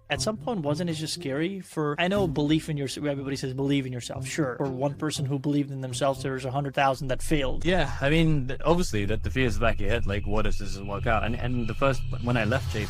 At some point, wasn't it just scary I know belief in yourself, everybody says believe in yourself. Sure. For one person who believed in themselves, there's 100,000 that failed. Yeah, I mean, obviously that the fear is back of your head, like, what if this doesn't work out? And the first, when I left JP,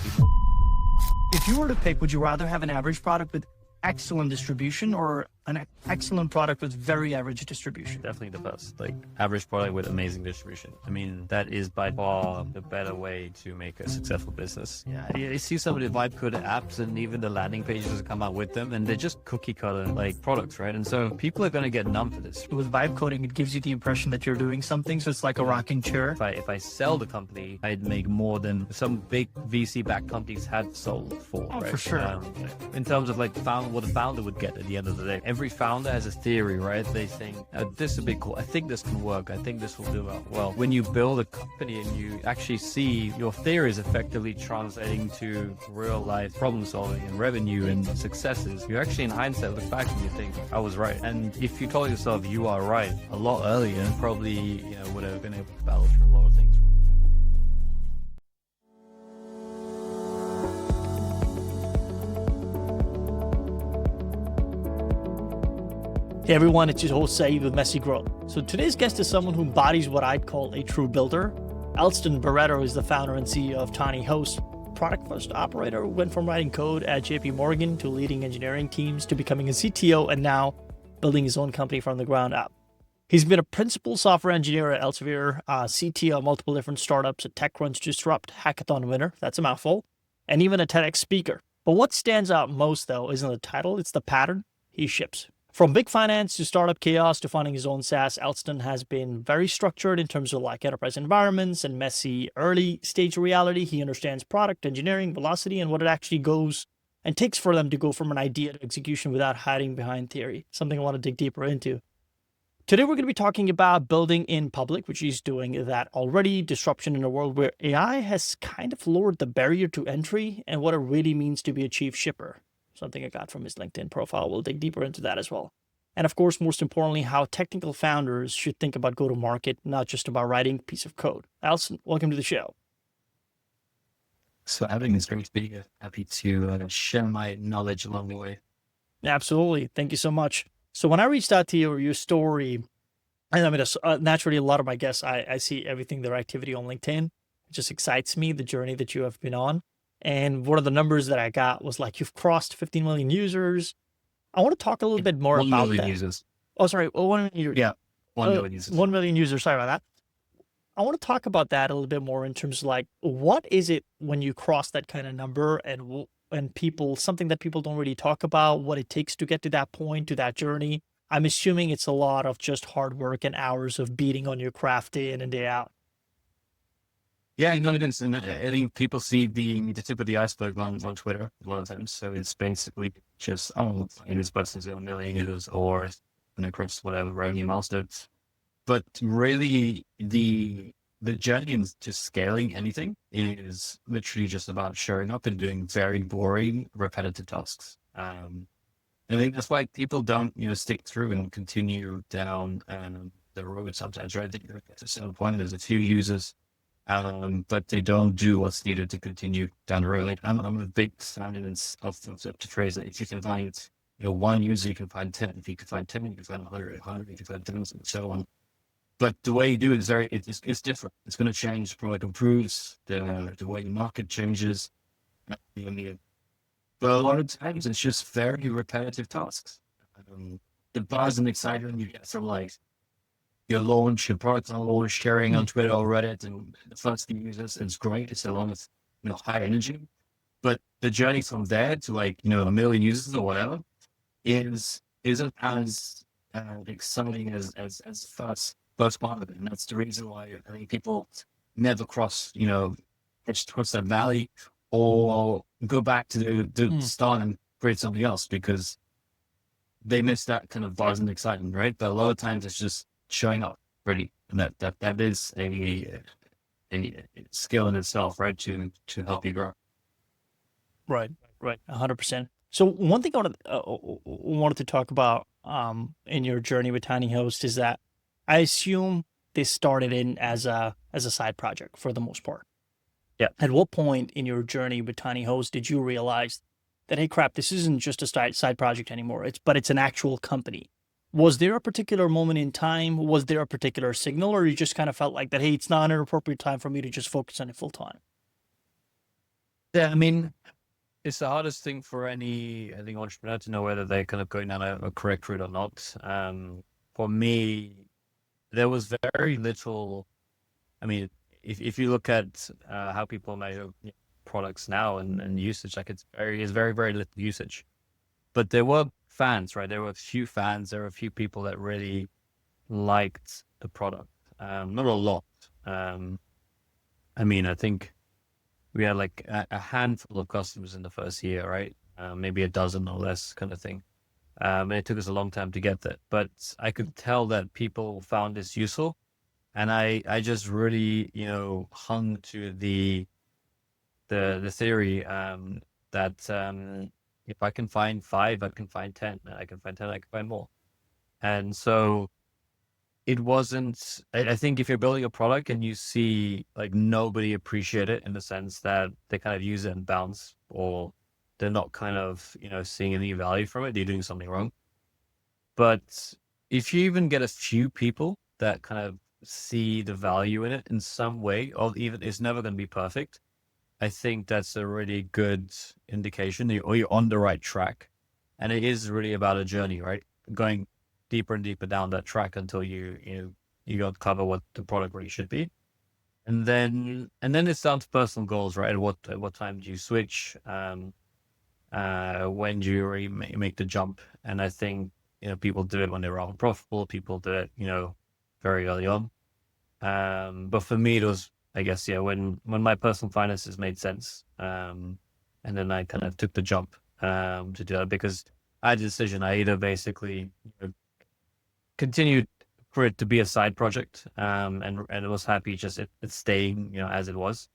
If you were to pick, would you rather have an average product with excellent distribution or an excellent product with very average distribution? definitely the first, like, average product with amazing distribution. I mean, that is by far the better way to make a successful business. Yeah, I see some of the vibe coded apps and even the landing pages that come out with them, and they're just cookie cutter like products, right? And so people are going to get numb for this. With vibe coding, it gives you the impression that you're doing something, so it's like a rocking chair. If I sell the company, I'd make more than some big VC-backed companies had sold for. Oh, right? for sure. In terms of like what a founder would get at the end of the day. Every founder has a theory, right? They think, this would be cool. I think this can work. I think this will do well. When you build a company and you actually see your theories effectively translating to real life problem solving and revenue and successes, you actually in hindsight look back and you think, I was right. And if you told yourself you are right a lot earlier, probably, would have been able to battle through a lot of things. Hey everyone, it's your host Saeed with Messy Growth. So today's guest is someone who embodies what I'd call a true builder. Elston Baretto is the founder and CEO of Tiinyhost, product first operator who went from writing code at JP Morgan to leading engineering teams to becoming a CTO and now building his own company from the ground up. He's been a principal software engineer at Elsevier, CTO of multiple different startups, a TechCrunch Disrupt hackathon winner, that's a mouthful, and even a TEDx speaker. But what stands out most though isn't the title, it's the pattern he ships. From big finance to startup chaos to funding his own SaaS, Elston has been very structured in terms of like enterprise environments and messy early stage reality. He understands product engineering, velocity, and what it actually goes and takes for them to go from an idea to execution without hiding behind theory, something I want to dig deeper into. Today, we're going to be talking about building in public, which he's doing that already, disruption in a world where AI has kind of lowered the barrier to entry and what it really means to be a chief shipper. Something I got from his LinkedIn profile. We'll dig deeper into that as well. And of course, most importantly, how technical founders should think about go-to-market, not just about writing a piece of code. Elston, welcome to the show. So having this great to be here. Happy to share my knowledge along the way. Absolutely. Thank you so much. So when I reached out to you or your story, and I mean, naturally, a lot of my guests, I see everything, their activity on LinkedIn. It just excites me, the journey that you have been on. And one of the numbers that I got was like, you've crossed 15 million users. I want to talk a little bit more 1 about million that. users. Oh, sorry. 1 million users. Yeah, 1 million users. 1 million users. Sorry about that. I want to talk about that a little bit more in terms of like, what is it when you cross that kind of number and people, something that people don't really talk about, what it takes to get to that point, to that journey. I'm assuming it's a lot of just hard work and hours of beating on your craft day in and day out. Yeah, no, it is. And I think people see the tip of the iceberg on Twitter a lot of times. So it's basically just, this person's got 1 million users or across whatever revenue milestones. But really the journey into scaling anything is literally just about showing up and doing very boring, repetitive tasks. I think that's why people don't, stick through and continue down the road sometimes, right? They get to a certain point, there's a few users, but they don't do what's needed to continue down the road. Like, I'm a big fan of the phrase that if you can find, one user, you can find 10. If you can find 10, you can find 100, you can find 10,000, and so on. But the way you do it is it's different. It's going to change. The product improves, the way the market changes. But a lot of times it's just very repetitive tasks. The buzz and excitement you get from like your launch, your product on launch, sharing on Twitter or Reddit, and the first few users, it's great. It's a lot of high energy. But the journey from there to like 1 million users or whatever isn't as exciting as the first part of it. And that's the reason why I think people never cross that valley or go back to the start and create something else because they miss that kind of buzz and excitement, right? But a lot of times it's just showing up really, and that is a skill in itself, right? To help you grow. Right, 100%. So one thing I wanted to talk about in your journey with Tiinyhost is that I assume this started in as a side project for the most part. Yeah. At what point in your journey with Tiinyhost did you realize that, hey, crap, this isn't just a side project anymore. But it's an actual company. Was there a particular moment in time? Was there a particular signal, or you just kind of felt like that, hey, it's not an appropriate time for me to just focus on it full time? Yeah, I mean, it's the hardest thing for any, I think, entrepreneur to know whether they're kind of going down a correct route or not. For me, there was very little. I mean, if you look at how people measure products now and usage, like it's very little usage. But there were fans, right? There were a few fans. There were a few people that really liked the product. Not a lot. I mean, I think we had like a handful of customers in the first year, right? Maybe a dozen or less, kind of thing. And it took us a long time to get that. But I could tell that people found this useful. And I just really, hung to the theory that if I can find 5, I can find 10. I can find 10, I can find more. And so it wasn't, I think if you're building a product and you see like nobody appreciate it in the sense that they kind of use it and bounce, or they're not kind of, seeing any value from it, you're doing something wrong. But if you even get a few people that kind of see the value in it in some way, or even it's never going to be perfect, I think that's a really good indication that you're on the right track. And it is really about a journey, right? Going deeper and deeper down that track until you got to cover what the product really should be. And then it's down to personal goals, right? At what time do you switch? When do you really make the jump? And I think, people do it when they're unprofitable. People do it, very early on. But for me, it was, I guess, when my personal finances made sense. And then I kind of took the jump to do that, because I had a decision. I either basically continued for it to be a side project, and I was happy just it staying, as it was,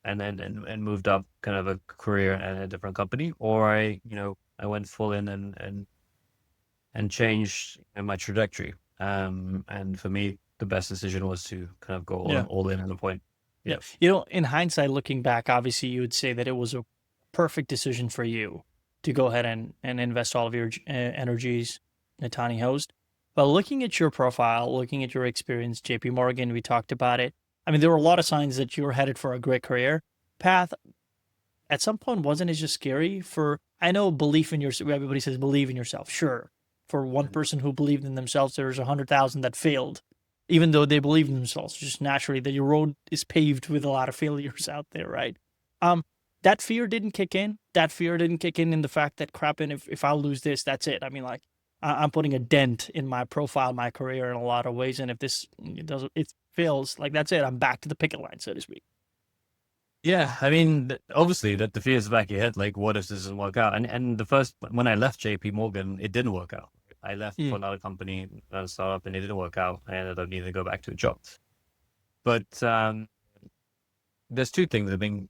and then and moved up kind of a career at a different company, or I went full in and changed my trajectory. And for me, the best decision was to kind of go all in at the point. Yeah. In hindsight, looking back, obviously you would say that it was a perfect decision for you to go ahead and invest all of your energies in Tiinyhost. But looking at your profile, looking at your experience, JP Morgan, we talked about it. I mean, there were a lot of signs that you were headed for a great career path. At some point, wasn't it just scary I know belief in yourself, everybody says believe in yourself. Sure. For one person who believed in themselves, there's 100,000 that failed, even though they believe in themselves. Just naturally, that your road is paved with a lot of failures out there, right? That fear didn't kick in. That fear didn't kick in the fact that, crap, and if I lose this, that's it. I mean, like, I'm putting a dent in my profile, my career in a lot of ways. And if it fails, like, that's it. I'm back to the picket line, so to speak. Yeah, I mean, obviously that the fear is back of your head. Like, what if this doesn't work out? And when I left JP Morgan, it didn't work out. I left for another company, another startup, and it didn't work out. I ended up needing to go back to a job. But there's two things. I mean,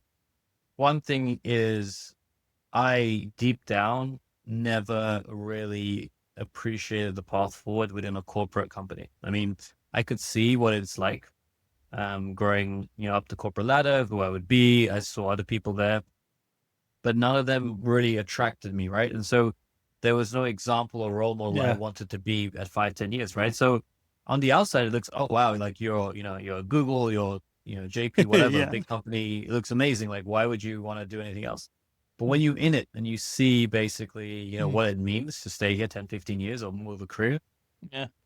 one thing is I deep down never really appreciated the path forward within a corporate company. I mean, I could see what it's like growing, up the corporate ladder, who I would be. I saw other people there, but none of them really attracted me, right? And so there was no example or role model I wanted to be at 5-10 years, right? So on the outside, it looks, oh wow, like you're Google, you're JP, whatever, big company. It looks amazing. Like, why would you want to do anything else? But when you're in it and you see basically, what it means to stay here 10, 15 years or move a career,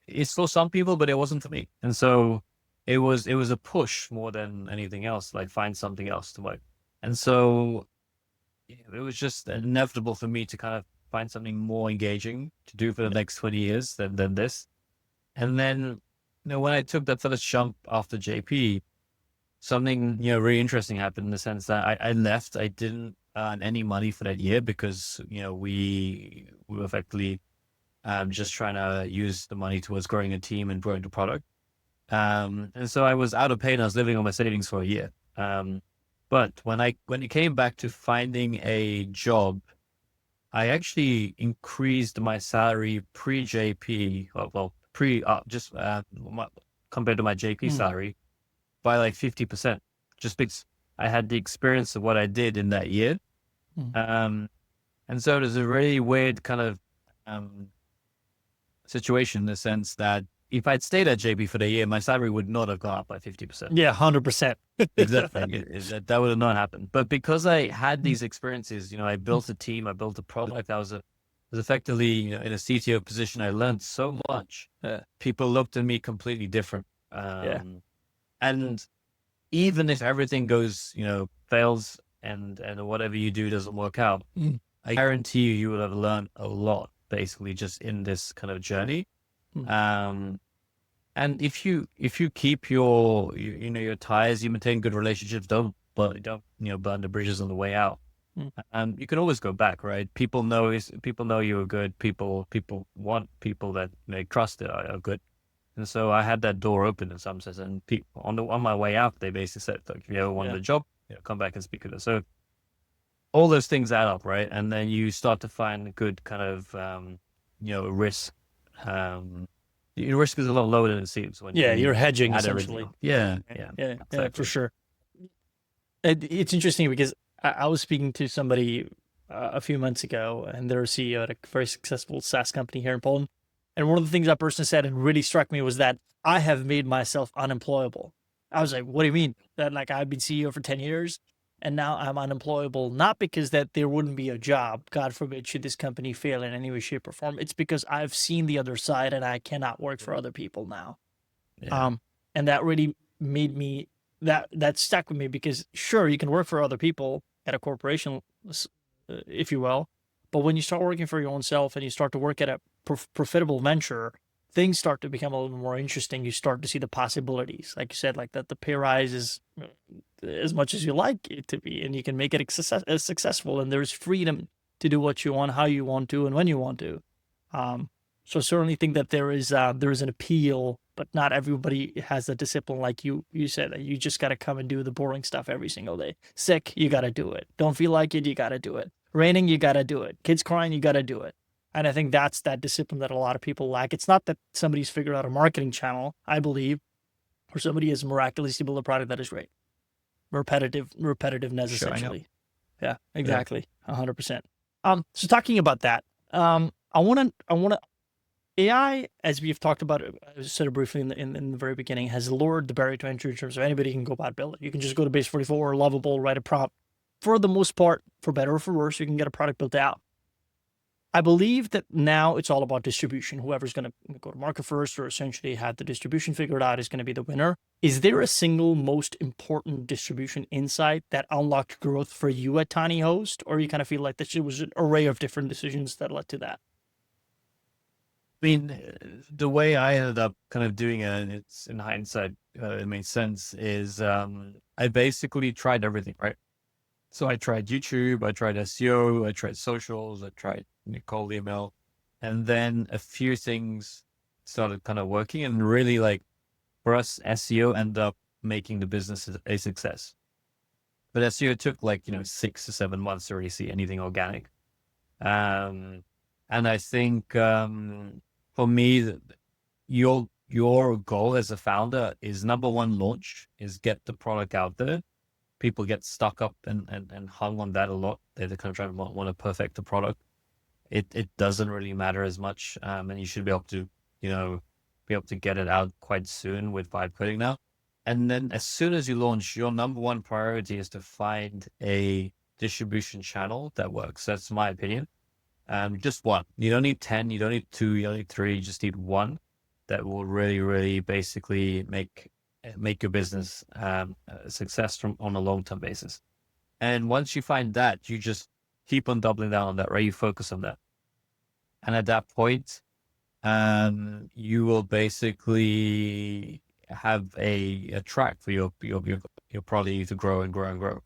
it's for some people, but it wasn't for me. And so it was a push more than anything else, like find something else to work. And so it was just inevitable for me to kind of find something more engaging to do for the next 20 years than this. And then, when I took that first jump after JP, something, really interesting happened in the sense that I left. I didn't earn any money for that year because, we were effectively just trying to use the money towards growing a team and growing the product. And so I was out of pay and I was living on my savings for a year. But when it came back to finding a job, I actually increased my salary pre-JP, compared to my JP salary by like 50%, just because I had the experience of what I did in that year. And so there's a really weird kind of situation in the sense that if I'd stayed at JP for the year, my salary would not have gone up by 50%. Yeah, 100%. Exactly. That would have not happened. But because I had these experiences, I built a team, I built a product, I was effectively, in a CTO position. I learned so much. People looked at me completely different. And even if everything goes, fails and whatever you do doesn't work out, I guarantee you would have learned a lot, basically, just in this kind of journey. And if you keep your ties, you maintain good relationships, don't burn the bridges on the way out. You can always go back, right? People know you are good. People want people that they trust are good. And so I had that door open in some sense. And people on my way out, they basically said, "Look, if you ever wanted a job, come back and speak with us." So all those things add up, right? And then you start to find good kind of risk. Your risk is a lot lower than it seems when you're hedging essentially. Everything. Yeah, for sure. It's interesting because I was speaking to somebody a few months ago, and they're a CEO at a very successful SaaS company here in Poland. And one of the things that person said and really struck me was that I have made myself unemployable. I was like, what do you mean? That like I've been CEO for 10 years and now I'm unemployable, not because that there wouldn't be a job, God forbid, should this company fail in any way, shape, or form. It's because I've seen the other side and I cannot work for other people now. And that really made me, that stuck with me because sure, you can work for other people at a corporation, if you will, but when you start working for your own self and you start to work at a profitable venture, things start to become a little more interesting. You start to see the possibilities. Like you said, like that the pay rise is as much as you like it to be, and you can make it as successful, and there's freedom to do what you want, how you want to, and when you want to. So I certainly think that there is an appeal, but not everybody has the discipline like you said, that you just got to come and do the boring stuff every single day. Sick, you got to do it. Don't feel like it, you got to do it. Raining, you got to do it. Kids crying, you got to do it. And I think that's that discipline that a lot of people lack. It's not that somebody's figured out a marketing channel, I believe, or somebody has miraculously built a product that is great. Repetitiveness, essentially. Yeah, exactly. 100%. So talking about that, I want to, AI, as we've talked about, I said it briefly in the very beginning, has lowered the barrier to entry in terms of anybody can go about build it. You can just go to Base 44 or Lovable, write a prompt. For the most part, for better or for worse, you can get a product built out. I believe that now it's all about distribution. Whoever's going to go to market first or essentially have the distribution figured out is going to be the winner. Is there a single most important distribution insight that unlocked growth for you at Tiinyhost? Or you kind of feel like this was an array of different decisions that led to that? I mean, the way I ended up kind of doing it, and it's in hindsight, it made sense, is I basically tried everything, right? So I tried YouTube, I tried SEO, I tried socials, I tried cold email, and then a few things started kind of working. And really, like for us, SEO ended up making the business a success. But SEO took 6 to 7 months to really see anything organic. And I think for me, your goal as a founder is number one, launch, is get the product out there. People get stuck up and hung on that a lot. They're kind of trying to want to perfect the product. It doesn't really matter as much, and you should be able to get it out quite soon with vibe coding now. And then as soon as you launch, your number one priority is to find a distribution channel that works. That's my opinion. Just one. You don't need 10. You don't need 2. You don't need 3. You just need one that will really, really basically make your business a success on a long-term basis. And once you find that, you just keep on doubling down on that, right? You focus on that. And at that point, you will basically have a track for your product to grow and grow and grow.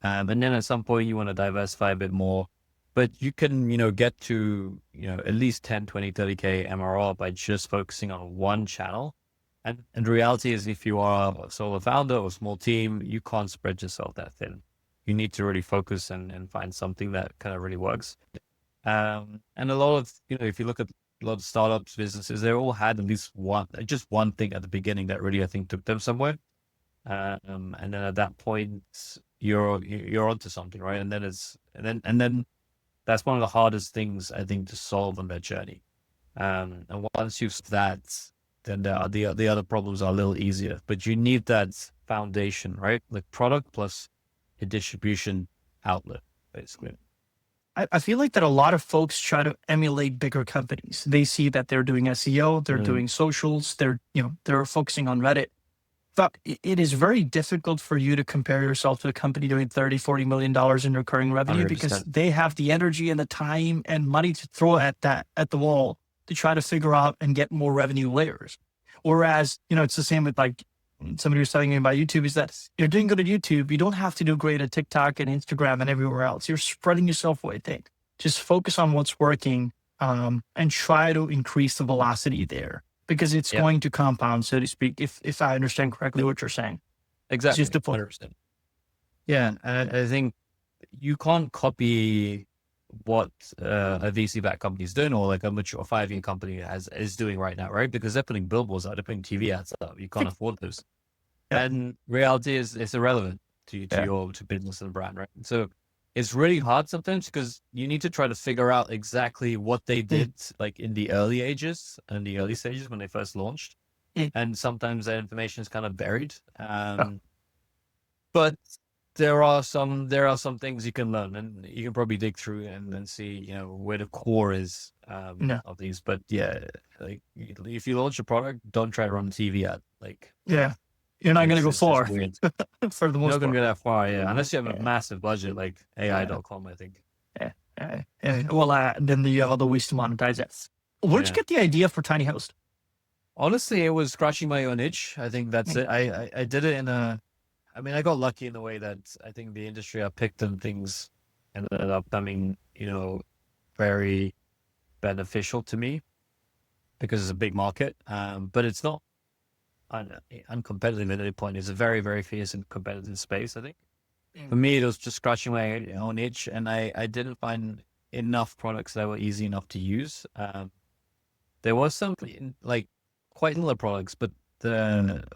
And then at some point you want to diversify a bit more, but you can, get to, at least 10, 20, 30K MRR by just focusing on one channel. And the reality is, if you are a solo founder or a small team, you can't spread yourself that thin. You need to really focus and find something that kind of really works. And a lot of, if you look at a lot of startups, businesses, they all had at least just one thing at the beginning that really, I think, took them somewhere. And then at that point, you're onto something, right? And then That's one of the hardest things I think to solve on that journey. And once you've that, then the other problems are a little easier. But you need that foundation, right? Like product plus a distribution outlet, basically. I feel like that a lot of folks try to emulate bigger companies. They see that they're doing SEO, they're doing socials, they're focusing on Reddit. But it is very difficult for you to compare yourself to a company doing $30, $40 million in recurring revenue because 100%. they have the energy and the time and money to throw at the wall to try to figure out and get more revenue layers. Whereas, it's the same with like somebody was telling me about YouTube, is that you're doing good at YouTube. You don't have to do great at TikTok and Instagram and everywhere else. You're spreading yourself way thin. Just focus on what's working and try to increase the velocity there because it's going to compound, so to speak, if I understand correctly what you're saying. Exactly. It's just 100%. Yeah. And I think you can't copy what a VC-backed company is doing or like a mature 5-year company is doing right now, right? Because they're putting billboards out, they're putting TV ads out. You can't afford those. And reality is it's irrelevant to business and brand, right? So it's really hard sometimes because you need to try to figure out exactly what they did like in the early stages when they first launched. And sometimes that information is kind of buried. But there are some things you can learn and you can probably dig through and then see, where the core is of these. But like if you launch a product, don't try to run a TV ad. Like, you're not going to go far for the most part. You're not going to go that far, unless you have a massive budget like AI.com, I think. Well, then you have other ways to monetize it. Where'd you get the idea for Tiinyhost? Honestly, it was scratching my own itch. I think that's it. I did it I got lucky in the way that I think the industry I picked and things ended up becoming, very beneficial to me because it's a big market. But it's not uncompetitive at any point. It's a very, very fierce and competitive space, I think. For me, it was just scratching my own itch and I didn't find enough products that were easy enough to use. There was some like quite similar products, but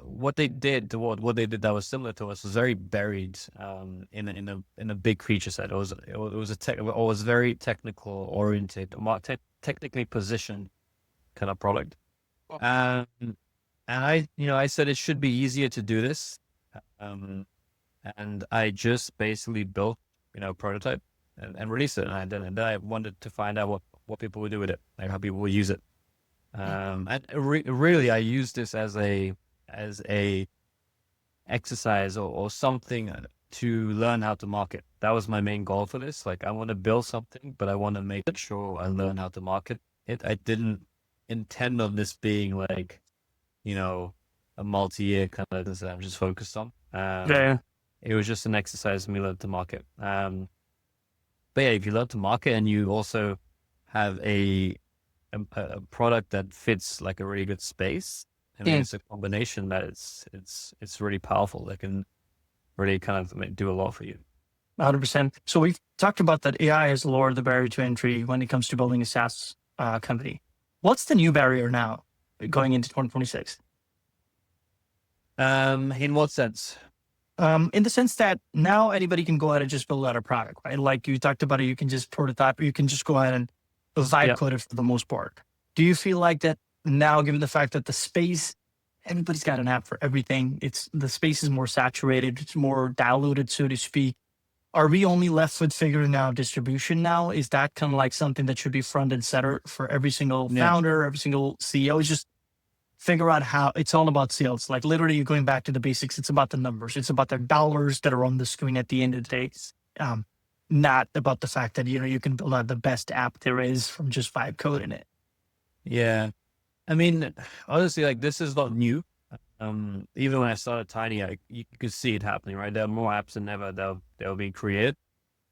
what they did that was similar to us was very buried in a big feature set. It was very technical oriented, technically positioned kind of product. And I said it should be easier to do this, and I just basically built prototype and released it, and then I wanted to find out what people would do with it, like how people would use it. And really, I use this as a exercise or something to learn how to market. That was my main goal for this. Like, I want to build something, but I want to make sure I learn how to market it. I didn't intend on this being like, a multi-year kind of thing that I'm just focused on. It was just an exercise for me to learn to market. But if you learn to market and you also have a product that fits like a really good space, it's a combination that it's really powerful. That can really kind of do a lot for you. 100%. So we've talked about that AI has lowered the barrier to entry when it comes to building a SaaS company. What's the new barrier now going into 2026? In what sense? In the sense that now anybody can go ahead and just build out a product, right? Like you talked about it, you can just prototype, or you can just go ahead and vibe code it for the most part. Do you feel like that now, given the fact that the space, everybody's got an app for everything, the space is more saturated, it's more diluted, so to speak. Are we only left with figuring out distribution now? Is that kind of like something that should be front and center for every single founder, every single CEO? It's just figure out how it's all about sales. Like literally you're going back to the basics. It's about the numbers. It's about the dollars that are on the screen at the end of the day. Not about the fact that, you can build out the best app there is from just vibe coding it. Yeah. I mean, honestly, like this is not new. Even when I started Tiny, you could see it happening, right? There are more apps than ever that'll be created.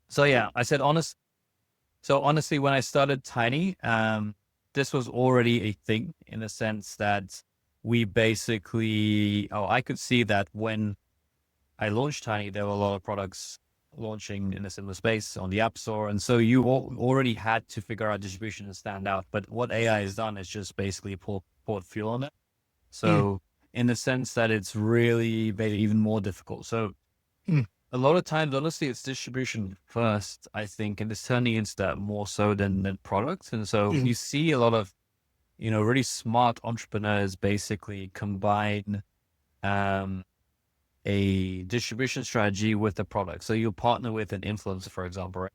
So yeah, I said honestly, when I started Tiny, this was already a thing in the sense that we basically, I could see that when I launched Tiny, there were a lot of products launching in a similar space on the App Store. And so you already had to figure out distribution and stand out. But what AI has done is just basically poured fuel on it. So in the sense that it's really made it even more difficult. So a lot of times, honestly, it's distribution first, I think, and it's turning into that more so than products. And so Mhm. you see a lot of, really smart entrepreneurs basically combine um, a distribution strategy with a product. So you'll partner with an influencer, for example, right?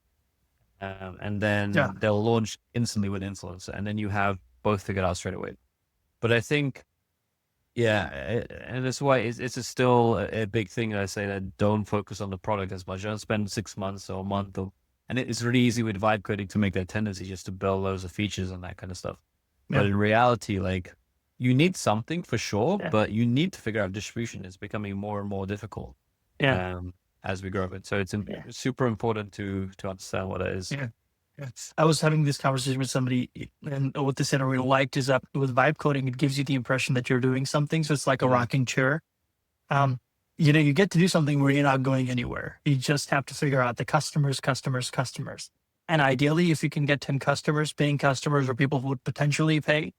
And Yeah. then they'll launch instantly with influencer, and then you have both figured out straight away. But I think, yeah, and that's why it's still a big thing that I say that don't focus on the product as much. Don't spend 6 months or a month, and it's really easy with vibe coding to make that tendency just to build loads of features and that kind of stuff. Yeah. But in reality, like you need something for sure, Yeah. but you need to figure out distribution. It's becoming more and more difficult Yeah. as we grow. So it's Yeah. super important to understand what it is. Yeah. Yeah. I was having this conversation with somebody, and what they said I really liked is that with vibe coding, it gives you the impression that you're doing something. So it's like a Mhm. rocking chair. Um, you get to do something where you're not going anywhere. You just have to figure out the customers, customers, customers. And ideally, if you can get 10 customers, paying customers, or people who would potentially pay,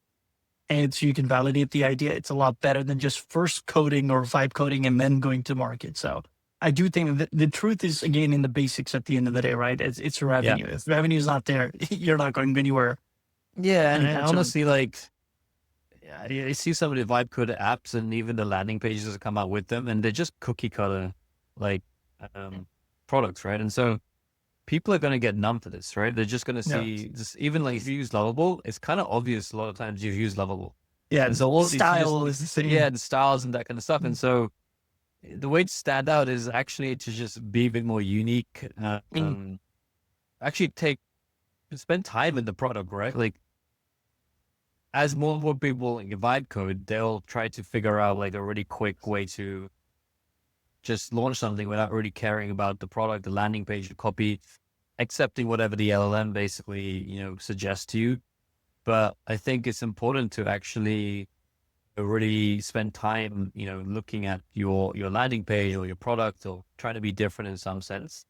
and so you can validate the idea, it's a lot better than just first coding or vibe coding and then going to market. So I do think that the truth is, again, in the basics at the end of the day, right? It's Yeah. revenue. If revenue is not there, you're not going anywhere. Yeah. And So, honestly, like, I see some of the vibe coded apps and even the landing pages that come out with them, and they're just cookie cutter, like, products, right? And so people are going to get numb to this, right? They're just going to yeah. see just even like if you use Lovable, it's kind of obvious a lot of times you've used Lovable. Yeah. And so all these, you just, Style is the same. yeah, the styles and that kind of stuff. And so the way to stand out is actually to just be a bit more unique. Mm. Actually spend time in the product, right? Like as more and more people vibe code, they'll try to figure out like a really quick way to just launch something without really caring about the product, the landing page, the copy, accepting whatever the LLM basically, suggests to you. But I think it's important to actually really spend time, looking at your landing page or your product or trying to be different in some sense.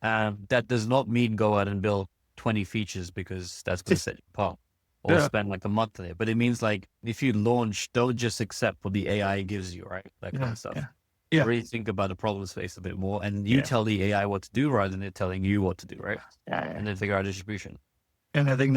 That does not mean go out and build 20 features because that's going to set you apart or Yeah. spend like a month on it. But it means like if you launch, don't just accept what the AI gives you, right? That kind Yeah. of stuff. Yeah. Yeah. Really think about the problem space a bit more, and you Yeah. tell the AI what to do rather than it telling you what to do, right? Yeah. And then figure out distribution. And I think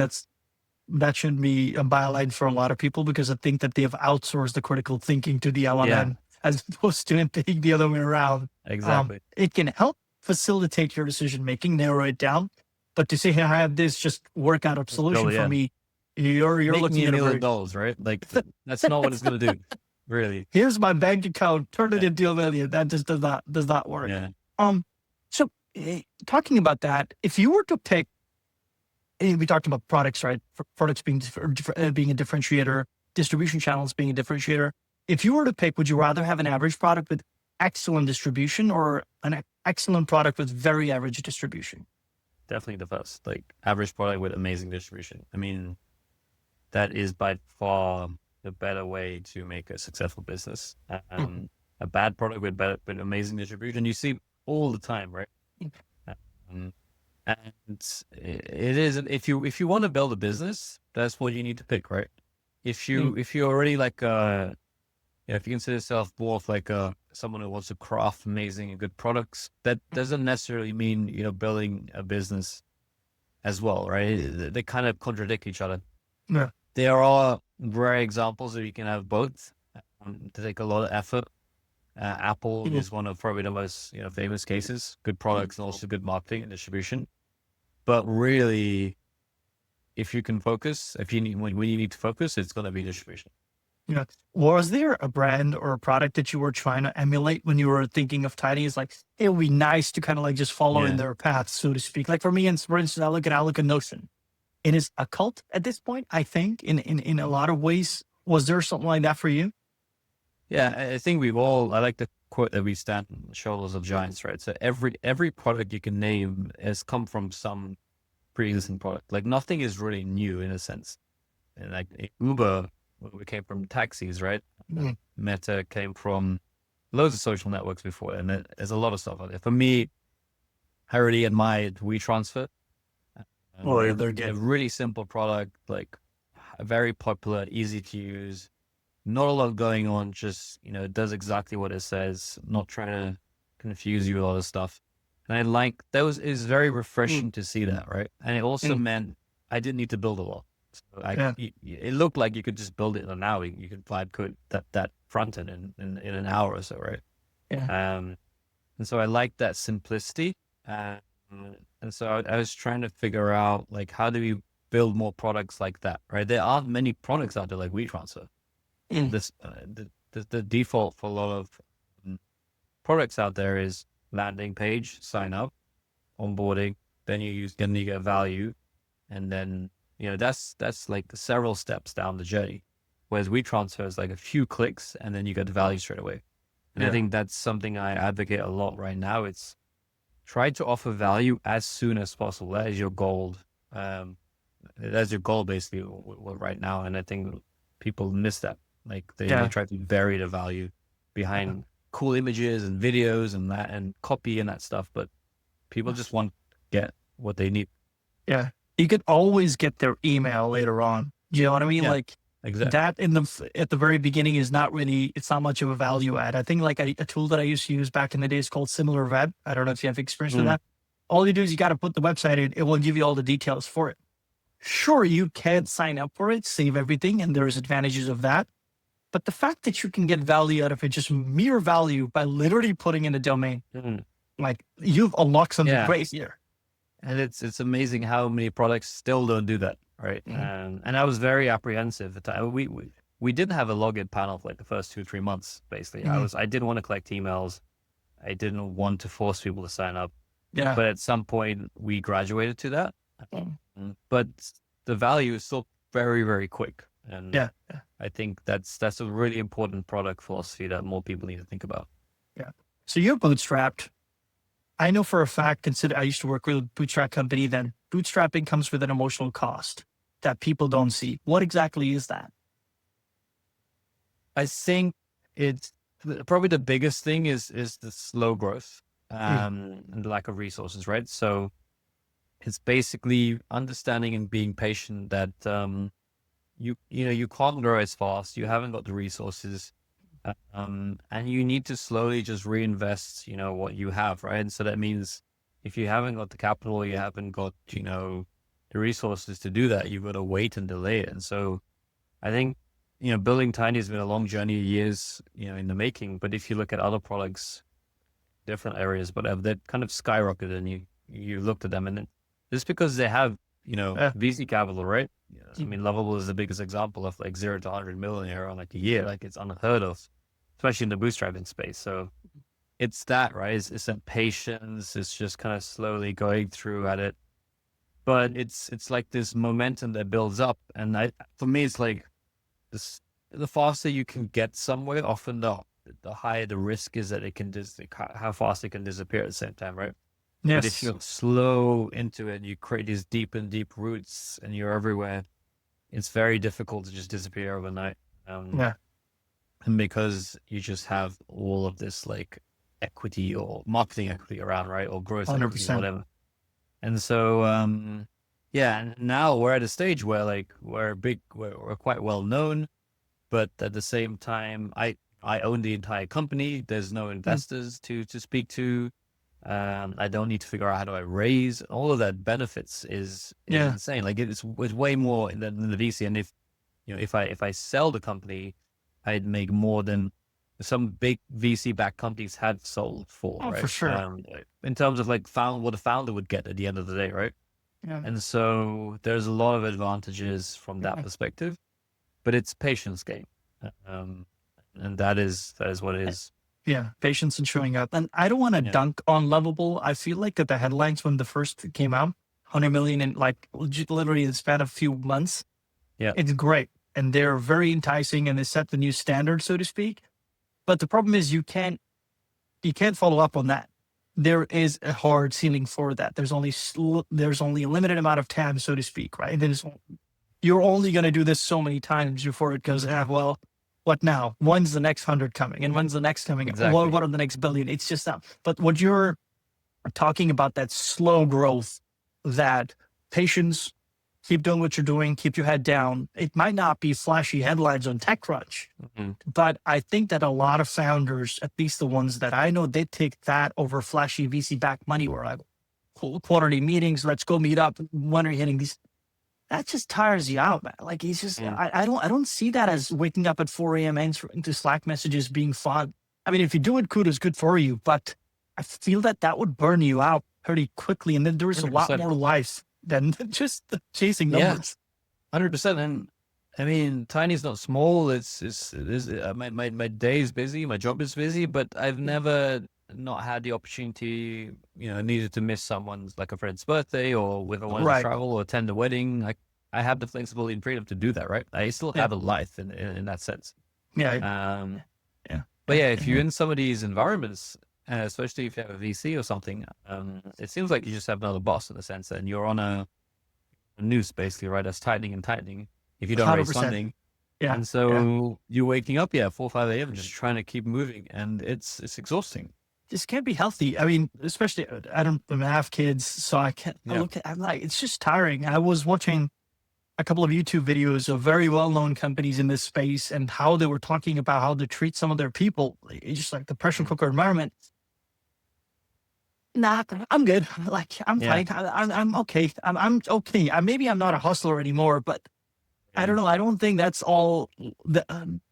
that should be a byline for a lot of people, because I think that they have outsourced the critical thinking to the LLM Yeah, as opposed to it being the other way around. exactly. It can help facilitate your decision making, narrow it down, but to say, "Hey, I have this, just work out a solution for Yeah. me," you're Make looking me at $1 a very million, right? Like that's not what it's gonna do, really. here's my bank account, turn it Yeah. into a million. That just does not work. Yeah. Um, so talking about that, if you were to pick, we talked about products, right? Products being a differentiator, distribution channels being a differentiator. If you were to pick, would you rather have an average product with excellent distribution or an excellent product with very average distribution? Definitely the first, like average product with amazing distribution. I mean, that is by far the better way to make a successful business. Mm. A bad product with amazing distribution, you see all the time, right? Um, and it is if you want to build a business, that's what you need to pick, right? If you're already like if you consider yourself more of like someone who wants to craft amazing and good products, that doesn't necessarily mean building a business as well, right? They kind of contradict each other. Yeah. There are rare examples where you can have both. To take a lot of effort. Apple Mhm. is one of probably the most famous cases. Good products and also good marketing and distribution. But really, if you can focus, if you need when you need to focus, it's going to be distribution. Yeah. Was there a brand or a product that you were trying to emulate when you were thinking of Tiny? It's like, it would be nice to kind of like just follow in Yeah. their path, so to speak. Like for me, and for instance, I look at Notion. It is a cult at this point, I think, in a lot of ways. Was there something like that for you? Yeah, I think I like the quote that we stand on the shoulders of giants, right? So every product you can name has come from some pre-existing product. Like nothing is really new in a sense. And like Uber, we came from taxis, right? Mm. Meta came from loads of social networks before, and there's a lot of stuff out there. For me, I really admired WeTransfer. Oh, yeah, they're A good. really simple product, like very popular, easy to use, not a lot going on, just, it does exactly what it says, not trying to confuse you with a lot of stuff. And I like those. Is very refreshing to see that, right? And it also meant I didn't need to build a lot. So it looked like you could just build it in an hour. You could vibe code that front end in an hour or so, right? Yeah. And so I like that simplicity. And so I was trying to figure out, like, how do we build more products like that, right? There aren't many products out there like WeTransfer. The default for a lot of products out there is landing page, sign up, onboarding, then you get value, and then that's like several steps down the journey. Whereas WeTransfer is like a few clicks and then you get the value straight away. And I think that's something I advocate a lot right now. It's try to offer value as soon as possible. That is your goal. That's your goal basically right now. And I think people miss that. Like they try to bury the value behind cool images and videos and that and copy and that stuff. But people just want to get what they need. Yeah. You could always get their email later on. You know what I mean? Yeah, like exactly. That at the very beginning is not really, it's not much of a value add. I think like a tool that I used to use back in the days called Similar Web. I don't know if you have experience with that. All you do is you got to put the website in. It will give you all the details for it. Sure, you can sign up for it, save everything, and there's advantages of that. But the fact that you can get value out of it, just mere value by literally putting in a domain, like you've unlocked something great here. And it's amazing how many products still don't do that, right? And I was very apprehensive at the time. We didn't have a login panel for like the first 2-3 months, basically. I didn't want to collect emails. I didn't want to force people to sign up. Yeah. But at some point we graduated to that. But the value is still very, very quick. And I think that's a really important product philosophy that more people need to think about. Yeah. So you're bootstrapped. I know for a fact, I used to work with a bootstrap company, that bootstrapping comes with an emotional cost that people don't see. What exactly is that? I think it's probably the biggest thing is the slow growth and the lack of resources, right? So it's basically understanding and being patient that you can't grow as fast. You haven't got the resources. And you need to slowly just reinvest, what you have, right? And so that means if you haven't got the capital, you haven't got, the resources to do that, you've got to wait and delay it. And so I think, building Tiny has been a long journey, years, in the making. But if you look at other products, different areas, whatever, that kind of skyrocketed, and you looked at them, and then just because they have, VC capital, right? I mean, Lovable is the biggest example of like 0 to 100 million on like a year. Like it's unheard of, especially in the bootstrapping space. So it's that, right? It's that patience. It's just kind of slowly going through at it. But it's like this momentum that builds up. And for me, it's like this, the faster you can get somewhere, often the higher the risk is that it can how fast it can disappear at the same time, right? Yes. But if you're slow into it, you create these deep roots and you're everywhere, it's very difficult to just disappear overnight. And because you just have all of this like equity or marketing equity around, right? Or growth 100%. equity, whatever. And so, and now we're at a stage where like we're quite well known, but at the same time, I own the entire company. There's no investors to speak to. I don't need to figure out how do I raise. All of that benefits is insane. Like it's way more than the VC. And if I sell the company, I'd make more than some big VC backed companies had sold for. Oh, right? for sure. In terms of like what a founder would get at the end of the day, right? Yeah. And so there's a lot of advantages from that perspective, but it's patience game, and that is what it is. Yeah, patience and showing up. And I don't want to dunk on Lovable. I feel like that the headlines when the first came out, 100 million in like literally in the span of a few months. Yeah, it's great. And they're very enticing and they set the new standard, so to speak. But the problem is you can't follow up on that. There is a hard ceiling for that. There's only a limited amount of time, so to speak, right? You're only going to do this so many times before it goes, well, what now? When's the next 100 coming? And when's the next coming? Exactly. What are the next billion? It's just that. But what you're talking about, that slow growth, that patience, keep doing what you're doing, keep your head down. It might not be flashy headlines on TechCrunch, but I think that a lot of founders, at least the ones that I know, they take that over flashy VC-backed money where I quarterly meetings, let's go meet up. When are you hitting these? That just tires you out, man. Like he's just, I don't see that as waking up at 4 a.m. answering to Slack messages being fun. I mean, if you do it, kudos, good for you. But I feel that would burn you out pretty quickly. And then there is a lot 100%. more life than just chasing numbers. 100%. And I mean, Tiny's not small. My day is busy. My job is busy, but I've never not had the opportunity, needed to miss someone's, like a friend's birthday, or with a wanted to travel or attend a wedding. I have the flexibility and freedom to do that, right? I still have a life in that sense. Yeah. But yeah, if you're in some of these environments, especially if you have a VC or something, it seems like you just have another boss in a sense, and you're on a noose basically, right? That's tightening and tightening if you don't raise 100%. funding. Yeah. And so you're waking up, 4 or 5 a.m. just trying to keep moving, and it's exhausting. This can't be healthy. I mean, especially I don't have kids, so I can't look at. I'm like, it's just tiring. I was watching a couple of YouTube videos of very well-known companies in this space and how they were talking about how to treat some of their people, it's just like the pressure cooker environment. Nah, I'm good. Like I'm fine. I'm okay. I'm okay. Maybe I'm not a hustler anymore, but I don't know. I don't think that's all.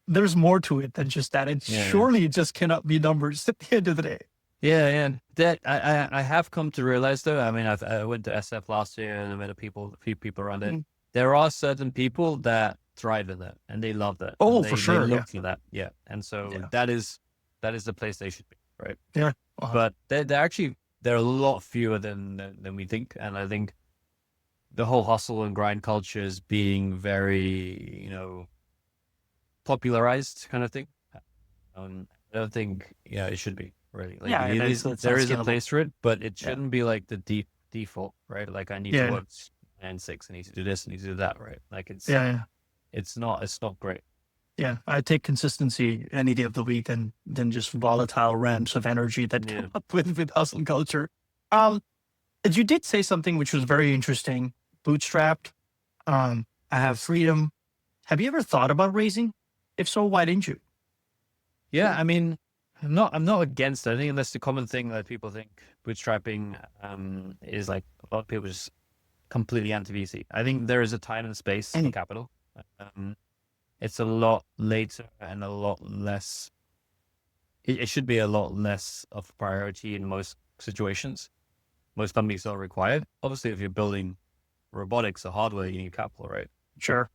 There's more to it than just that. And surely it just cannot be numbers at the end of the day. Yeah, that I have come to realize though. I mean, I went to SF last year and I met a few people around it. There are certain people that thrive in that and they love that. Oh, they, for sure. They look for that. Yeah, and so that is the place they should be, right? Yeah. But they're a lot fewer than we think, and I think the whole hustle and grind culture is being very, popularized kind of thing. I don't think, it should be really. Like, there is a place for it, but it shouldn't be like the default, right? Like I need to work 9 to 6, I need to do this, I need to do that, right? Like it's not great. Yeah, I take consistency any day of the week than just volatile ramps of energy that come up with hustle culture. You did say something which was very interesting. Bootstrapped. I have freedom. Have you ever thought about raising? If so, why didn't you? Yeah, I mean, I'm not against it. I think that's the common thing that people think bootstrapping is like a lot of people just completely anti-VC. I think there is a time and space for capital. It's a lot later and a lot less. It should be a lot less of a priority in most situations. Most companies don't require it. Obviously, if you're building robotics or hardware, you need capital, right? Sure.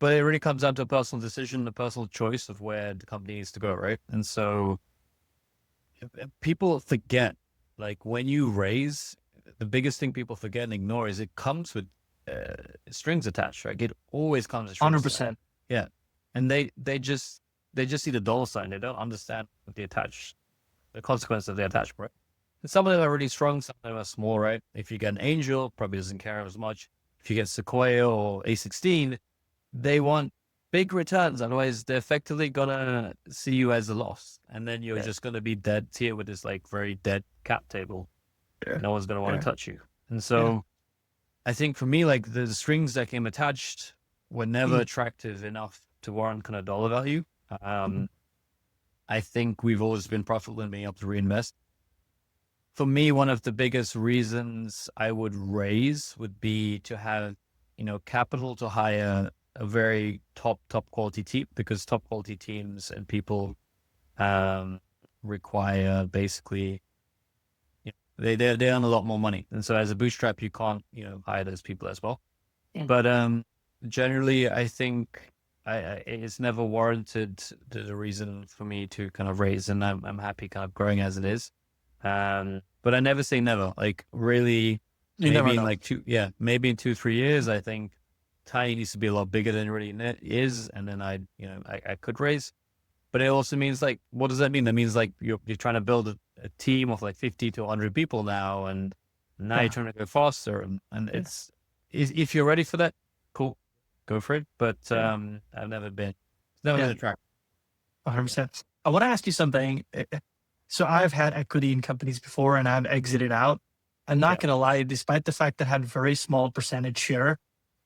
But it really comes down to a personal decision, a personal choice of where the company needs to go, right? And so people forget, like when you raise, the biggest thing people forget and ignore is it comes with strings attached, right? It always comes with strings 100%. attached. Yeah. And they just see the dollar sign. They don't understand the consequence of the attachment, right? And some of them are really strong, some of them are small, right? If you get an angel, probably doesn't care as much. If you get Sequoia or A16, they want big returns. Otherwise, they're effectively gonna see you as a loss. And then you're just gonna be dead tier with this like very dead cap table. Yeah. No one's gonna want to touch you. And so I think for me, like the strings that came attached were never attractive enough to warrant kind of dollar value. I think we've always been profitable in being able to reinvest. For me, one of the biggest reasons I would raise would be to have, capital to hire a very top quality team, because top quality teams and people require basically, they earn a lot more money. And so as a bootstrap, you can't, hire those people as well. Yeah. But generally, I think it's never warranted the reason for me to kind of raise, and I'm happy kind of growing as it is. But I never say never. Like really, maybe in like maybe in 2-3 years, I think Tiny needs to be a lot bigger than it really is, and then I could raise. But it also means like, what does that mean? That means like you're trying to build a team of like 50 to 100 people now, and now you're trying to go faster, and it's if you're ready for that, cool, go for it. But I've never been a track. 100%. I want to ask you something. So I've had equity in companies before and I've exited out. I'm not going to lie, despite the fact that I had a very small percentage share,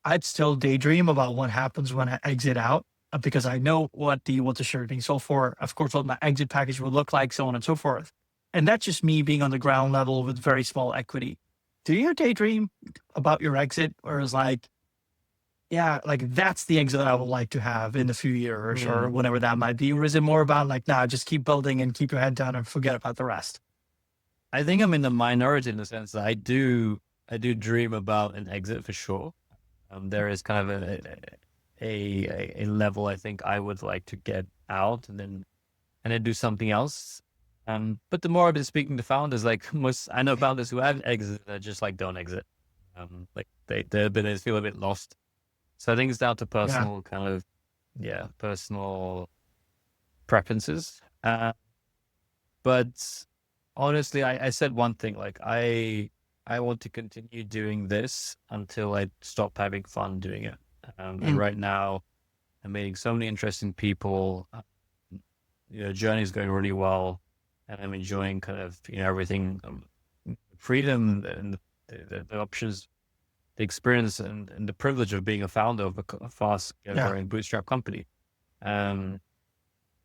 I'd still daydream about what happens when I exit out because I know what the share being sold for, of course, what my exit package will look like, so on and so forth. And that's just me being on the ground level with very small equity. Do you daydream about your exit, or is like, yeah, like that's the exit I would like to have in a few years or whatever that might be? Or is it more about like, nah, just keep building and keep your head down and forget about the rest? I think I'm in the minority in the sense that I do dream about an exit for sure. There is kind of a level I think I would like to get out and then do something else. But the more I've been speaking to founders, like I know founders who have exited that just like don't exit. Like they feel a bit lost. So I think it's down to personal personal preferences. But honestly, I said one thing, like I want to continue doing this until I stop having fun doing it. And right now I'm meeting so many interesting people. Journey's going really well and I'm enjoying kind of, everything, freedom and the options, the experience and the privilege of being a founder of a fast growing bootstrap company. And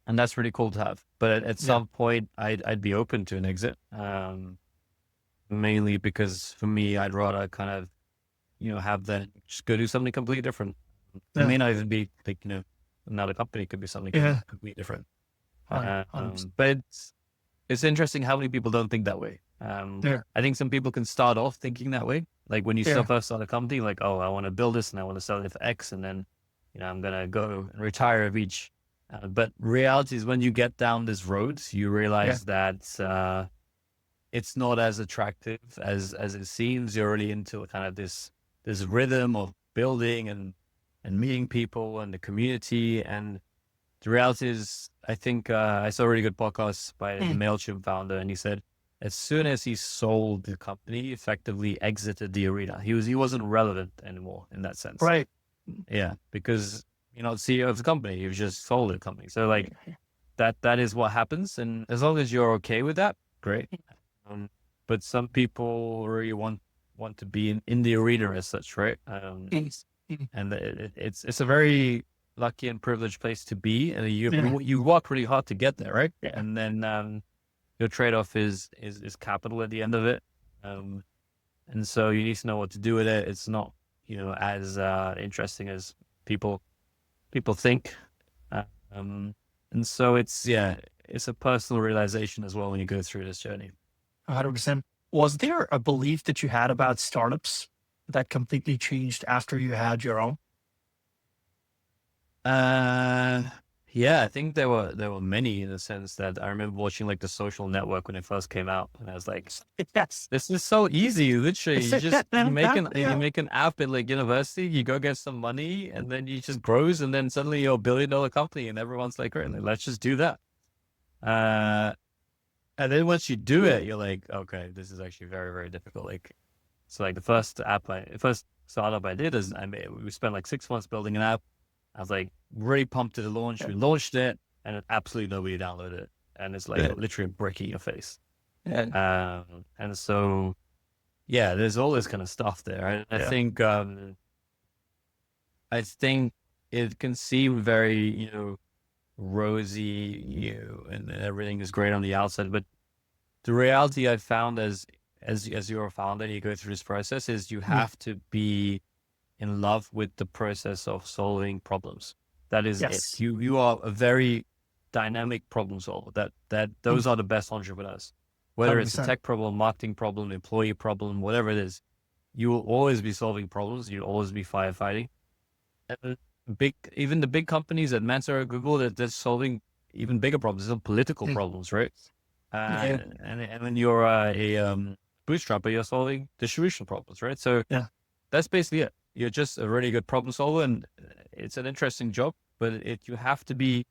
that's really cool to have. But at some point I'd be open to an exit. Mainly because for me, I'd rather kind of, have that, just go do something completely different. It may not even be like, another company, could be something completely different. But it's interesting how many people don't think that way. I think some people can start off thinking that way. Like when you first start a company, like, oh, I want to build this and I want to sell it for X. And then, I'm going to go and retire of each. But reality is when you get down this road, you realize that it's not as attractive as it seems. You're really into kind of this rhythm of building and meeting people and the community. And the reality is, I think I saw a really good podcast by the MailChimp founder, and he said, as soon as he sold the company, he effectively exited the arena. He wasn't relevant anymore in that sense. Right. Yeah, because you're not CEO of the company, you've just sold the company. So like that is what happens. And as long as you're okay with that, great. But some people really want to be in the arena as such, right? And it's a very lucky and privileged place to be, and you work really hard to get there, right? And then your trade-off is capital at the end of it, and so you need to know what to do with it. It's not as interesting as people think, and so it's a personal realization as well when you go through this journey. 100%. Was there a belief that you had about startups that completely changed after you had your own? Yeah, I think there were many, in the sense that I remember watching like The Social Network when it first came out, and I was like, Yes, this is so easy. Literally, you make an app at like university, you go get some money, and then you just grows, and then suddenly you're $1 billion company, and everyone's like, great, let's just do that. And then once you do it, you're like, okay, this is actually very, very difficult. Like, so like the first startup I did is we spent like 6 months building an app. I was like really pumped to the launch. We launched it, and absolutely nobody downloaded it, and it's like literally a brick in your face. And so, there's all this kind of stuff there. I think it can seem very rosy, and everything is great on the outside, but the reality I found as you're a founder and you go through this process is you have to be in love with the process of solving problems. That is it. You are a very dynamic problem solver. Those are the best entrepreneurs. Whether 100%. It's a tech problem, marketing problem, employee problem, whatever it is, you will always be solving problems. You'll always be firefighting. And even the big companies at Mentor or Google, they're solving even bigger problems. Some political problems, right? And when you're a bootstrapper, you're solving distribution problems, right? So that's basically it. You're just a really good problem solver, and it's an interesting job, but you have to be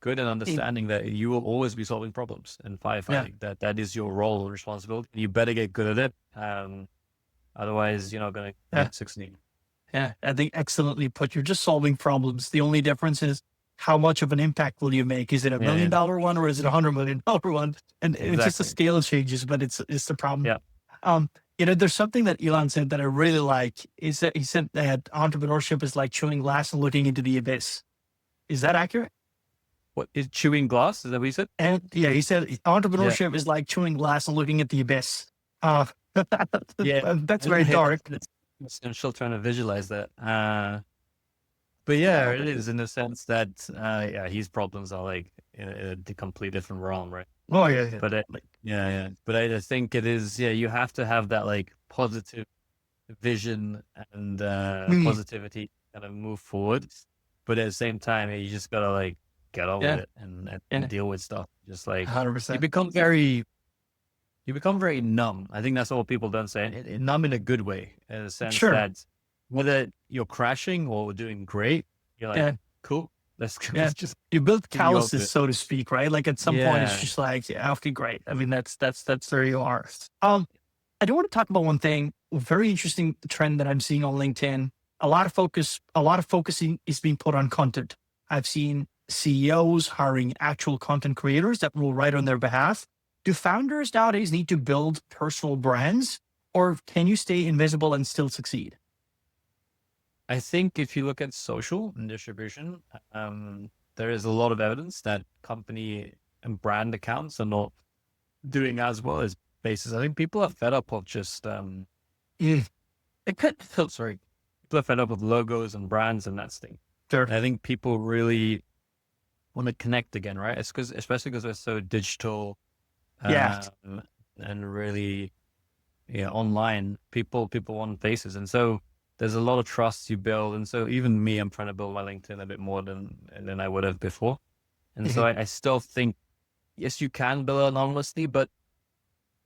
good at understanding that you will always be solving problems and firefighting. That is your role and responsibility. You better get good at it. Otherwise, you're not going to succeed. Yeah, I think excellently put. You're just solving problems. The only difference is how much of an impact will you make? Is it $1 million one, or is it $100 million one? And it's just the scale changes, but it's the problem. Yeah. There's something that Elon said that I really like is that he said that entrepreneurship is like chewing glass and looking into the abyss. Is that accurate? What is chewing glass? Is that what you said? And yeah, he said Yeah. entrepreneurship is like chewing glass and looking at the abyss. Yeah. That's very dark. I'm still trying to visualize that. But yeah, it is in the sense that, yeah, his problems are like in a complete different realm, right? Oh yeah. But yeah. But I think it is, yeah, you have to have that like positive vision and positivity kind of move forward. But at the same time, you just gotta like get on with it and deal with stuff. Just like 100%. you become very numb. I think that's what people don't say. And numb in a good way, in the sense Sure. that whether you're crashing or doing great, you're like, cool, let's go. Yeah. Just You build give me all of calluses, it. so to speak, right? Like at some point, it's Yeah. just like, yeah, okay, great. I mean, that's where you are. I do want to talk about one thing, a very interesting trend that I'm seeing on LinkedIn. A lot of focusing is being put on content. I've seen CEOs hiring actual content creators that will write on their behalf. Do founders nowadays need to build personal brands, or can you stay invisible and still succeed? I think if you look at social and distribution, there is a lot of evidence that company and brand accounts are not doing as well as bases. I think people are fed up of just, sorry, people are fed up with logos and brands and that thing. Sure. And I think people really want to connect again, right? It's especially because we're so digital, Yeah. and really, online. People want faces, and so there's a lot of trust you build. And so even me, I'm trying to build my LinkedIn a bit more than I would have before. And so I still think, yes, you can build anonymously, but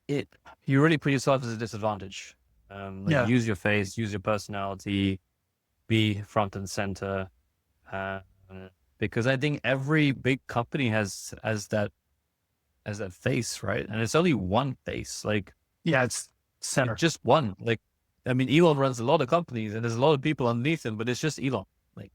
you really put yourself as a disadvantage. Use your face, use your personality, be front and center. Because I think every big company has that face, right? And it's only one face. Like, Yeah, it's center. just one. Like, I mean, Elon runs a lot of companies and there's a lot of people underneath him, but it's just Elon. Like,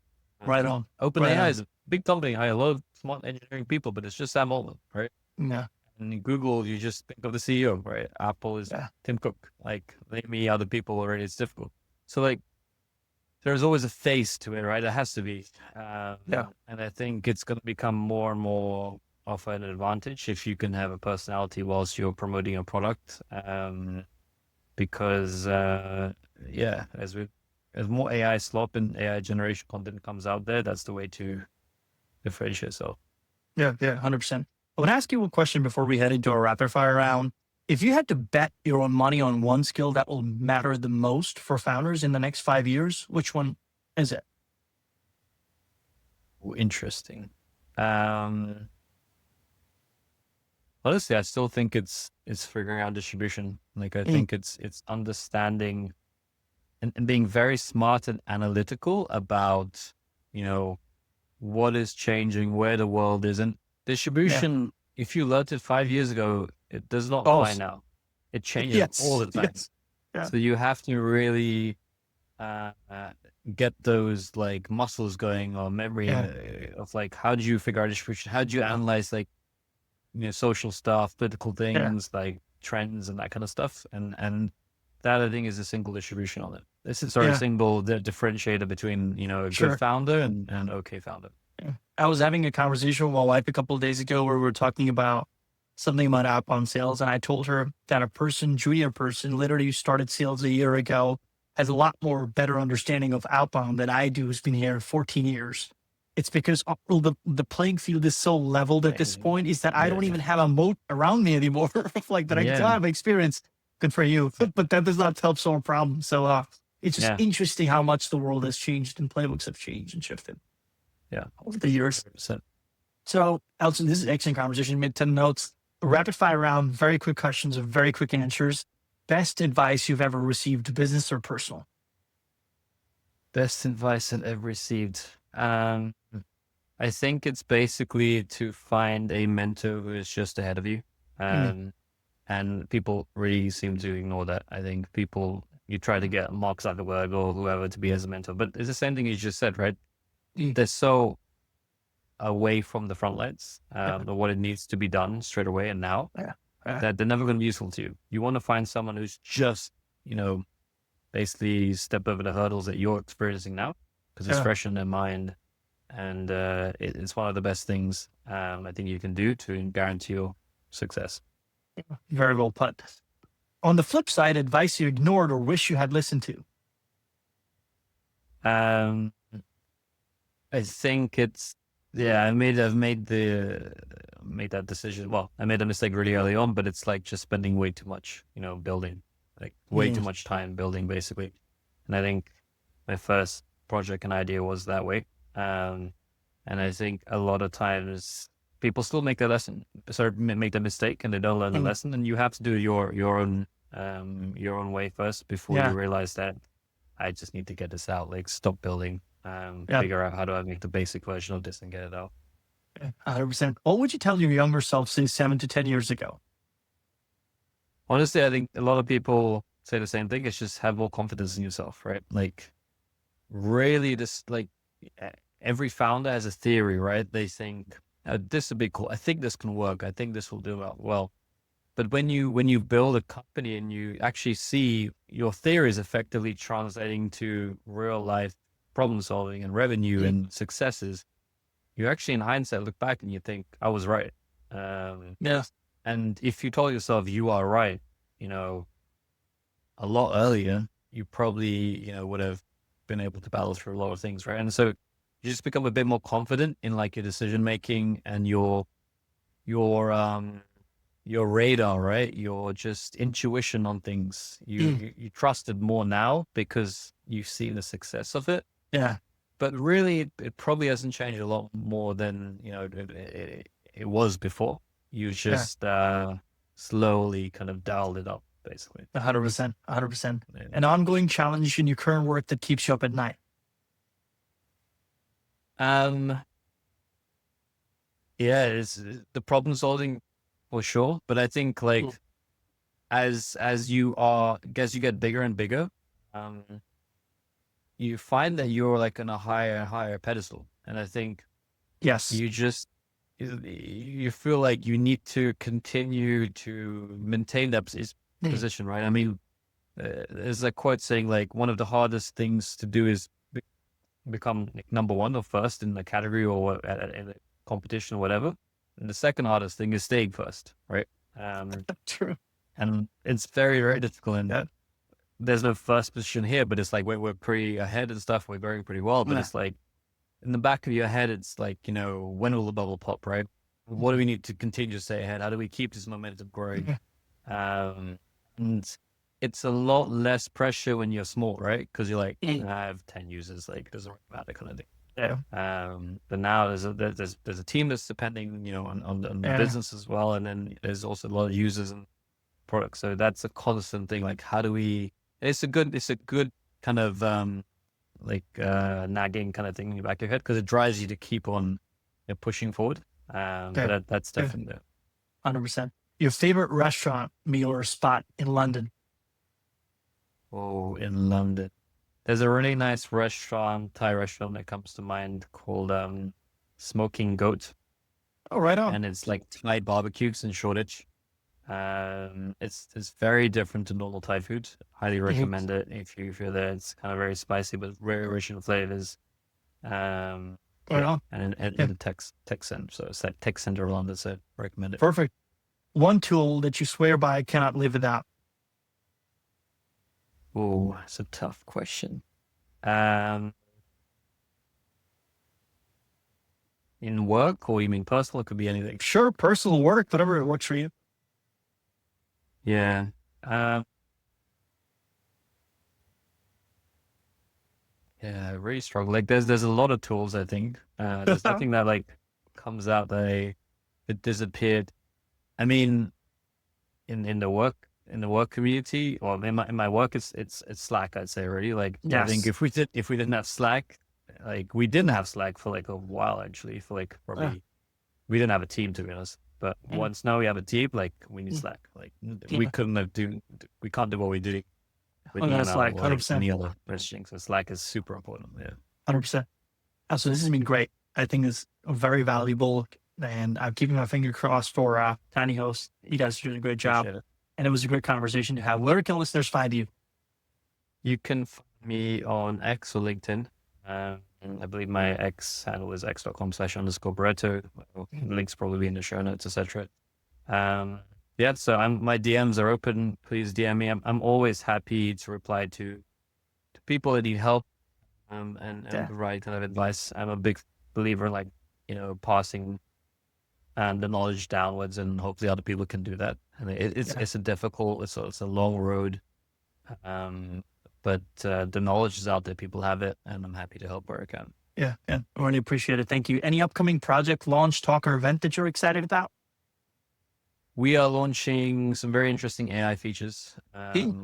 Right on. OpenAI is a big company, hire a lot of smart engineering people, but it's just Sam Altman, right? Yeah. And in Google, you just think of the CEO, right? Apple is Tim Cook. Like, name me other people already, it's difficult. So like, there's always a face to it, right? It has to be. And I think it's going to become more and more of an advantage if you can have a personality whilst you're promoting a product. Because, as more AI slop and AI generation content comes out there, that's the way to differentiate yourself. Yeah, 100%. I want to ask you a question before we head into a rapid fire round. If you had to bet your own money on one skill that will matter the most for founders in the next 5 years, which one is it? Interesting. Honestly, I still think it's figuring out distribution. Like, I think it's understanding and being very smart and analytical about, what is changing, where the world is. And distribution, if you learned it 5 years ago, it does not apply now. It changes all the time. Yes. Yeah. So you have to really get those like muscles going, or memory of like, how do you figure out distribution? How do you analyze like, social stuff, political things, like trends and that kind of stuff? And that, I think, is a single distribution on it. This is sort of single differentiator between, a good founder and an okay founder. Yeah. I was having a conversation with my wife a couple of days ago where we were talking about something about outbound sales. And I told her that junior person, literally started sales a year ago, has a lot more better understanding of outbound than I do, who's been here 14 years. It's because the playing field is so leveled at this point, is that I don't even have a moat around me anymore. Like that I can have experience. Good for you. But that does not help solve problems. So it's just interesting how much the world has changed and playbooks have changed and shifted. Yeah. Over the years. 100%. So, Elston, this is excellent conversation. Made 10 notes. Rapid fire round, very quick questions and very quick answers. Best advice you've ever received, business or personal? Best advice I've ever received. I think it's basically to find a mentor who is just ahead of you. And people really seem to ignore that. I think you try to get Mark Zuckerberg or whoever to be as a mentor, but it's the same thing you just said, right? They're so away from the front lines, of what it needs to be done straight away and now, that they're never going to be useful to you. You want to find someone who's just basically step over the hurdles that you're experiencing now, because it's fresh in their mind. And it's one of the best things I think you can do to guarantee your success. Very well put. On the flip side, advice you ignored or wish you had listened to. I think I've made that decision. Well, I made a mistake really early on, but it's like just spending way too much, building, like way too much time building basically. And I think my first project and idea was that way. And I think a lot of times people still make the make the mistake and they don't learn the lesson, and you have to do your own way first before you realize that I just need to get this out, like stop building, figure out how do I make the basic version of this and get it out. 100%. What would you tell your younger self, say 7 to 10 years ago? Honestly, I think a lot of people say the same thing. It's just have more confidence in yourself, right? Like really every founder has a theory, right? They think this would be cool. I think this can work. I think this will do well. But when you build a company and you actually see your theories effectively translating to real life problem solving and revenue and successes, you actually in hindsight look back and you think, I was right. And if you told yourself you are right, a lot earlier, you probably, would have been able to battle through a lot of things, right? And so you just become a bit more confident in like your decision making and your radar, right? Your just intuition on things. You trust it more now because you've seen the success of it. Yeah. But really, it probably hasn't changed a lot more than, it was before. You just slowly kind of dialed it up, basically. 100%. 100%. An ongoing challenge in your current work that keeps you up at night. It's the problem solving for sure. But I think as you get bigger and bigger, you find that you're like on a higher pedestal. And I think you feel like you need to continue to maintain that position, right? I mean, there's a quote saying like one of the hardest things to do is become like number one or first in the category or in the competition or whatever. And the second hardest thing is staying first, right? True. And it's very, very difficult. And there's no first position here, but it's like we're pretty ahead and stuff. We're going pretty well, but it's like in the back of your head, it's like, when will the bubble pop, right? What do we need to continue to stay ahead? How do we keep this momentum growing? And it's a lot less pressure when you're small, right? Because you're like, I have 10 users, like it doesn't really matter kind of thing. Yeah. But now there's a team that's depending, on the business as well. And then there's also a lot of users and products. So that's a constant thing. Like, how do we, it's a good kind of, nagging kind of thing in the back of your head, because it drives you to keep on pushing forward. But that's definitely there. 100%. Your favorite restaurant, meal, or spot in London? Oh, in London. There's a really nice Thai restaurant that comes to mind called Smoking Goat. Oh, right on. And it's like Thai barbecues in Shoreditch. It's very different to normal Thai food. Highly recommend it if you feel that it's kind of very spicy, but very original flavors. And in the tech center. So it's like tech center of London, so recommend it. Perfect. One tool that you swear by cannot live without. Oh, that's a tough question. In work, or you mean personal? It could be anything. Sure, personal, work, whatever works for you. Yeah. Really struggle. Like there's a lot of tools, I think. There's nothing that like comes out that it disappeared. I mean, in the work community, or in my work, it's Slack, I'd say already. Like I think if we didn't have Slack, like we didn't have Slack for like a while actually, for like probably we didn't have a team, to be honest. But once now we have a team, like we need Slack. Like we can't do what we do with email Slack, or 100%. any other messaging. So Slack is super important. Yeah, 100%. So this has been great. I think it's very valuable, and I'm keeping my finger crossed for Tiinyhost. You guys are doing a great job, and it was a great conversation to have. Where can listeners find you? You can find me on X or LinkedIn. I believe my X handle is x.com/_Baretto. Links probably in the show notes, etc. Yeah, so my DMs are open. Please DM me. I'm always happy to reply to people that need help and provide kind of advice. I'm a big believer in, like, passing the knowledge downwards, and hopefully other people can do that. And it's a difficult, it's a long road. But the knowledge is out there, people have it, and I'm happy to help where I can. Yeah. I really appreciate it. Thank you. Any upcoming project, launch, talk, or event that you're excited about? We are launching some very interesting AI features,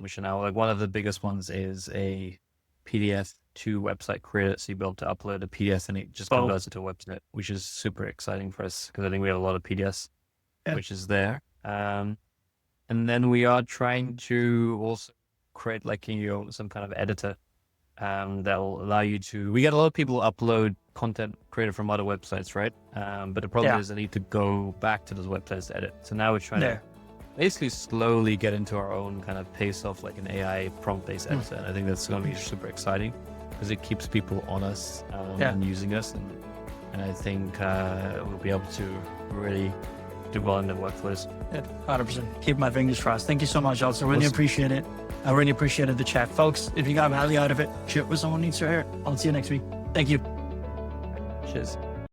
which are now, like, one of the biggest ones is a PDF to website creator. So you be able to upload a PDF and it just converts it to a website, which is super exciting for us because I think we have a lot of PDFs, which is there. And then we are trying to also create, like, some kind of editor that will allow you to. We get a lot of people who upload content created from other websites, right? But the problem is they need to go back to those websites to edit. So now we're trying to basically slowly get into our own kind of pace of, like, an AI prompt-based editor. And I think that's going to be super exciting because it keeps people on us and using us. And I think we'll be able to really do well in the workflows. 100%. Keep my fingers crossed. Thank you so much, Elston. Really appreciate it. I really appreciated the chat. Folks, if you got value out of it, share it with someone who needs to hear it. I'll see you next week. Thank you. Cheers.